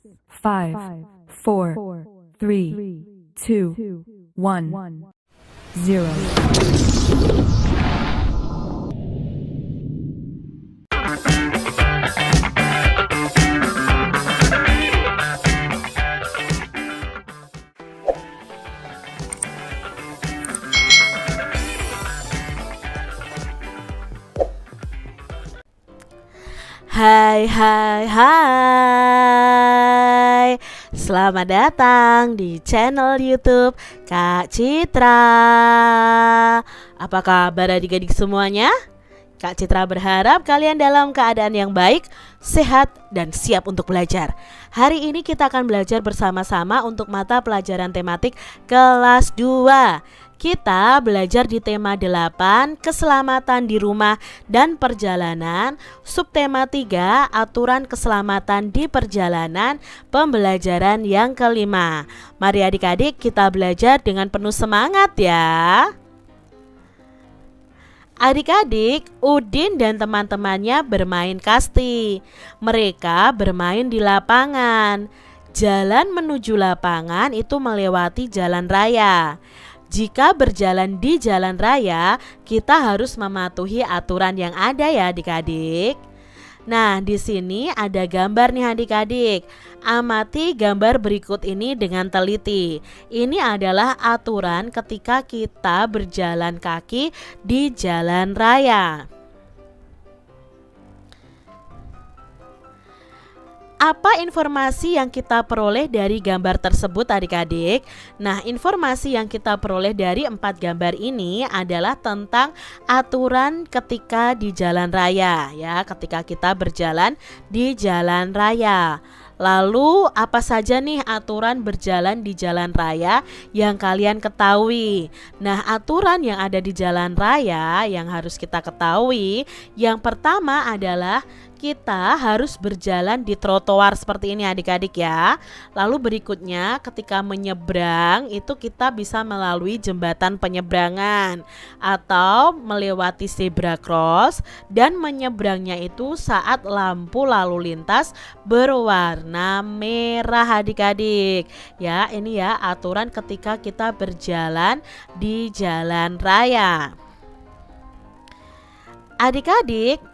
5, 4, 3, 2, 1, 0. Hai hai hai, selamat datang di channel YouTube Kak Citra. Apa kabar adik-adik semuanya? Kak Citra berharap kalian dalam keadaan yang baik, sehat, dan siap untuk belajar. Hari ini kita akan belajar bersama-sama untuk mata pelajaran tematik kelas 2. Kita belajar di tema 8, keselamatan di rumah dan perjalanan, subtema 3, aturan keselamatan di perjalanan, pembelajaran yang kelima. Mari adik-adik kita belajar dengan penuh semangat ya. Adik-adik, Udin dan teman-temannya bermain kasti. Mereka bermain di lapangan. Jalan menuju lapangan itu melewati jalan raya. Jika berjalan di jalan raya, kita harus mematuhi aturan yang ada ya adik-adik. Nah, di sini ada gambar nih adik-adik. Amati gambar berikut ini dengan teliti. Ini adalah aturan ketika kita berjalan kaki di jalan raya. Apa informasi yang kita peroleh dari gambar tersebut adik-adik? Nah, informasi yang kita peroleh dari 4 gambar ini adalah tentang aturan ketika di jalan raya ya, ketika kita berjalan di jalan raya. Lalu apa saja nih aturan berjalan di jalan raya yang kalian ketahui? Nah, aturan yang ada di jalan raya yang harus kita ketahui, yang pertama adalah kita harus berjalan di trotoar seperti ini adik-adik ya. Lalu berikutnya ketika menyeberang itu kita bisa melalui jembatan penyeberangan atau melewati zebra cross, dan menyeberangnya itu saat lampu lalu lintas berwarna merah adik-adik. Ya, ini ya aturan ketika kita berjalan di jalan raya. Adik-adik,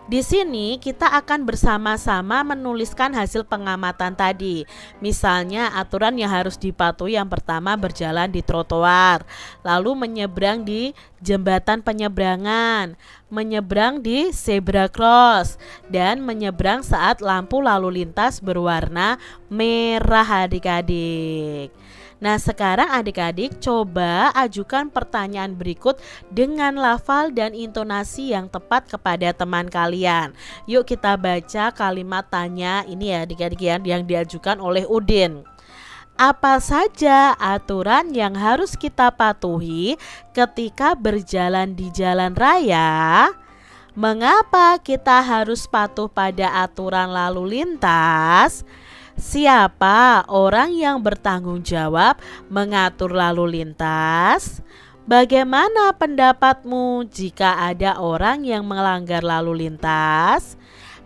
di sini kita akan bersama-sama menuliskan hasil pengamatan tadi. Misalnya aturan yang harus dipatuhi, yang pertama berjalan di trotoar, lalu menyeberang di jembatan penyeberangan, menyeberang di zebra cross, dan menyeberang saat lampu lalu lintas berwarna merah adik-adik. Nah, sekarang adik-adik coba ajukan pertanyaan berikut dengan lafal dan intonasi yang tepat kepada teman kalian. Yuk kita baca kalimat tanya ini ya adik-adik yang diajukan oleh Udin. Apa saja aturan yang harus kita patuhi ketika berjalan di jalan raya? Mengapa kita harus patuh pada aturan lalu lintas? Siapa orang yang bertanggung jawab mengatur lalu lintas? Bagaimana pendapatmu jika ada orang yang melanggar lalu lintas?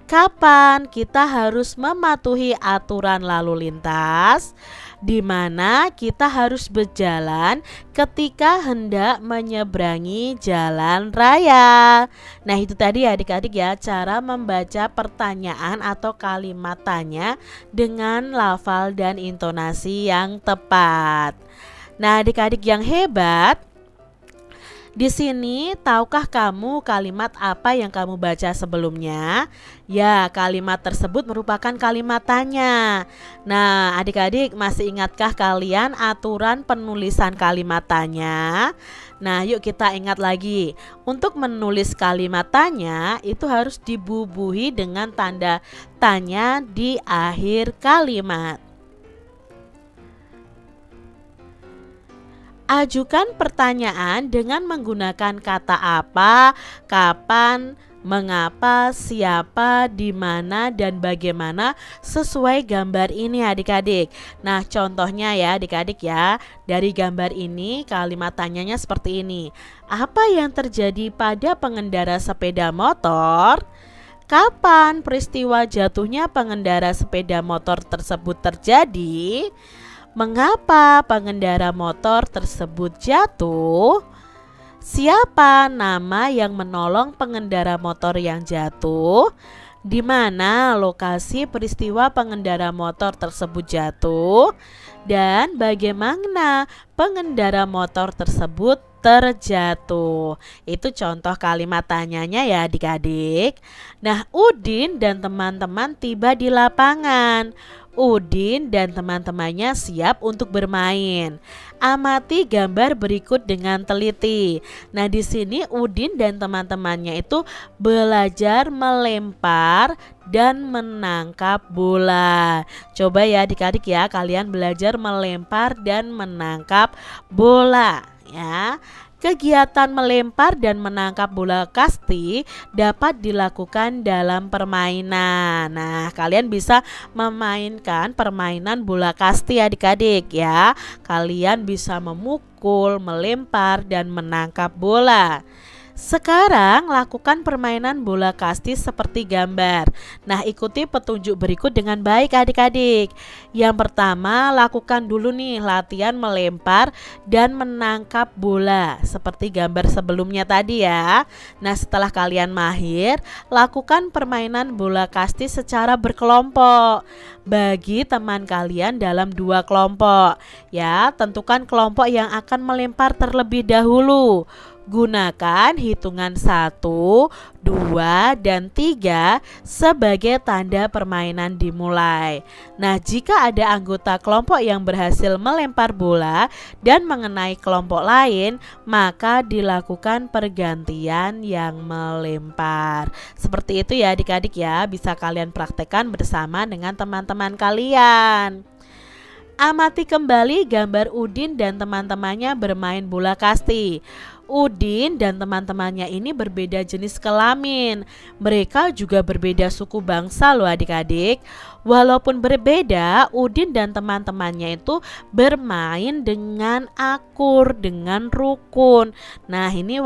Kapan kita harus mematuhi aturan lalu lintas? Di mana kita harus berjalan ketika hendak menyeberangi jalan raya. Nah, itu tadi adik-adik ya cara membaca pertanyaan atau kalimat tanya dengan lafal dan intonasi yang tepat. Nah, adik-adik yang hebat, di sini tahukah kamu kalimat apa yang kamu baca sebelumnya? Ya, kalimat tersebut merupakan kalimat tanya. Nah, adik-adik masih ingatkah kalian aturan penulisan kalimat tanya? Nah, yuk kita ingat lagi. Untuk menulis kalimat tanya itu harus dibubuhi dengan tanda tanya di akhir kalimat. Ajukan pertanyaan dengan menggunakan kata apa, kapan, mengapa, siapa, di mana, dan bagaimana sesuai gambar ini adik-adik. Nah, contohnya ya adik-adik ya, dari gambar ini kalimat tanyanya seperti ini. Apa yang terjadi pada pengendara sepeda motor? Kapan peristiwa jatuhnya pengendara sepeda motor tersebut terjadi? Mengapa pengendara motor tersebut jatuh? Siapa nama yang menolong pengendara motor yang jatuh? Di mana lokasi peristiwa pengendara motor tersebut jatuh? Dan bagaimana pengendara motor tersebut terjatuh? Itu contoh kalimat tanyanya ya adik-adik. Nah, Udin dan teman-teman tiba di lapangan. Udin dan teman-temannya siap untuk bermain. Amati gambar berikut dengan teliti. Nah, di sini Udin dan teman-temannya itu belajar melempar dan menangkap bola. Coba ya adik-adik ya, kalian belajar melempar dan menangkap bola ya. Kegiatan melempar dan menangkap bola kasti dapat dilakukan dalam permainan. Nah, kalian bisa memainkan permainan bola kasti adik-adik ya. Kalian bisa memukul, melempar, dan menangkap bola. Sekarang lakukan permainan bola kasti seperti gambar. Nah, ikuti petunjuk berikut dengan baik adik-adik. Yang pertama, lakukan dulu nih latihan melempar dan menangkap bola seperti gambar sebelumnya tadi ya. Nah, setelah kalian mahir, lakukan permainan bola kasti secara berkelompok. Bagi teman kalian dalam 2 kelompok ya. Tentukan kelompok yang akan melempar terlebih dahulu. Gunakan hitungan 1, 2, dan 3 sebagai tanda permainan dimulai. Nah, jika ada anggota kelompok yang berhasil melempar bola dan mengenai kelompok lain, maka dilakukan pergantian yang melempar. Seperti itu ya adik-adik ya, bisa kalian praktekkan bersama dengan teman-teman kalian. Amati kembali gambar Udin dan teman-temannya bermain bola kasti. Udin dan teman-temannya ini berbeda jenis kelamin. Mereka juga berbeda suku bangsa loh adik-adik. Walaupun berbeda, Udin dan teman-temannya itu bermain dengan akur, dengan rukun. Nah, ini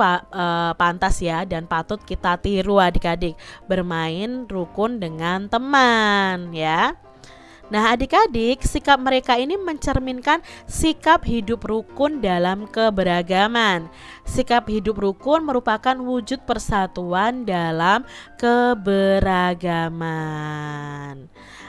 pantas ya dan patut kita tiru adik-adik. Bermain rukun dengan teman ya. Nah, adik-adik, sikap mereka ini mencerminkan sikap hidup rukun dalam keberagaman. Sikap hidup rukun merupakan wujud persatuan dalam keberagaman.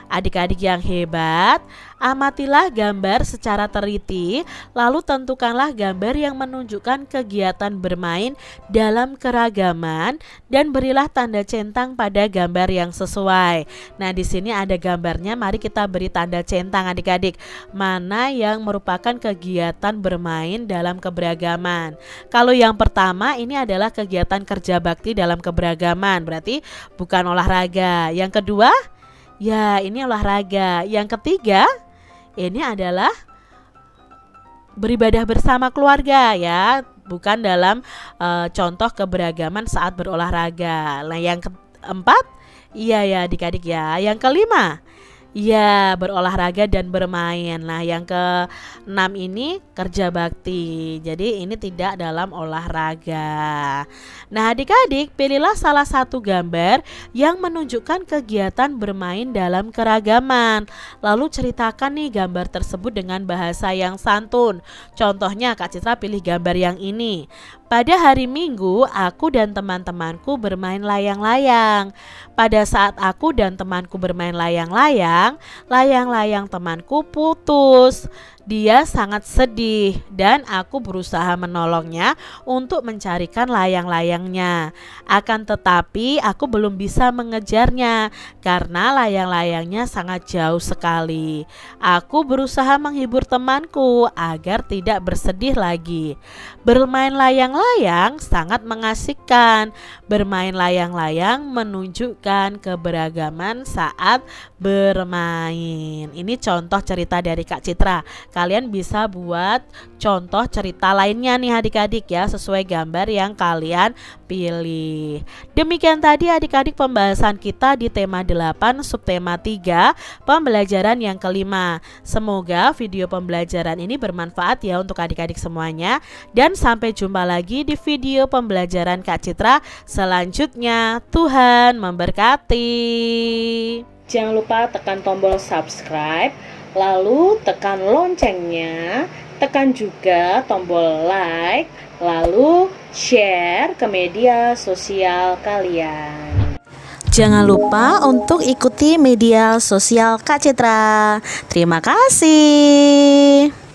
Adik-adik yang hebat, amatilah gambar secara teliti, lalu tentukanlah gambar yang menunjukkan kegiatan bermain dalam keragaman dan berilah tanda centang pada gambar yang sesuai. Nah, di sini ada gambarnya, mari kita beri tanda centang adik-adik. Mana yang merupakan kegiatan bermain dalam keberagaman? Kalau yang pertama ini adalah kegiatan kerja bakti dalam keberagaman, berarti bukan olahraga. Yang kedua, ya ini olahraga. Yang ketiga, ini adalah beribadah bersama keluarga ya, bukan dalam contoh keberagaman saat berolahraga. Nah, yang keempat, iya ya adik-adik ya. Yang kelima, ya berolahraga dan bermain. Nah, yang keenam ini kerja bakti. Jadi ini tidak dalam olahraga. Nah, adik-adik, pilihlah salah satu gambar yang menunjukkan kegiatan bermain dalam keragaman. Lalu ceritakan nih gambar tersebut dengan bahasa yang santun. Contohnya Kak Citra pilih gambar yang ini. Pada hari Minggu, aku dan teman-temanku bermain layang-layang. Pada saat aku dan temanku bermain layang-layang, layang-layang temanku putus. Dia sangat sedih dan aku berusaha menolongnya untuk mencarikan layang-layangnya. Akan tetapi aku belum bisa mengejarnya karena layang-layangnya sangat jauh sekali. Aku berusaha menghibur temanku agar tidak bersedih lagi. Bermain layang-layang sangat mengasihkan. Bermain layang-layang menunjukkan keberagaman saat bermain. Ini contoh cerita dari Kak Citra. Kalian bisa buat contoh cerita lainnya nih adik-adik ya, sesuai gambar yang kalian pilih. Demikian tadi adik-adik pembahasan kita di tema 8 subtema 3 pembelajaran yang kelima. Semoga video pembelajaran ini bermanfaat ya untuk adik-adik semuanya, dan sampai jumpa lagi lagi di video pembelajaran Kak Citra selanjutnya. Tuhan memberkati. Jangan lupa tekan tombol subscribe, lalu tekan loncengnya, tekan juga tombol like, lalu share ke media sosial kalian. Jangan lupa untuk ikuti media sosial Kak Citra. Terima kasih.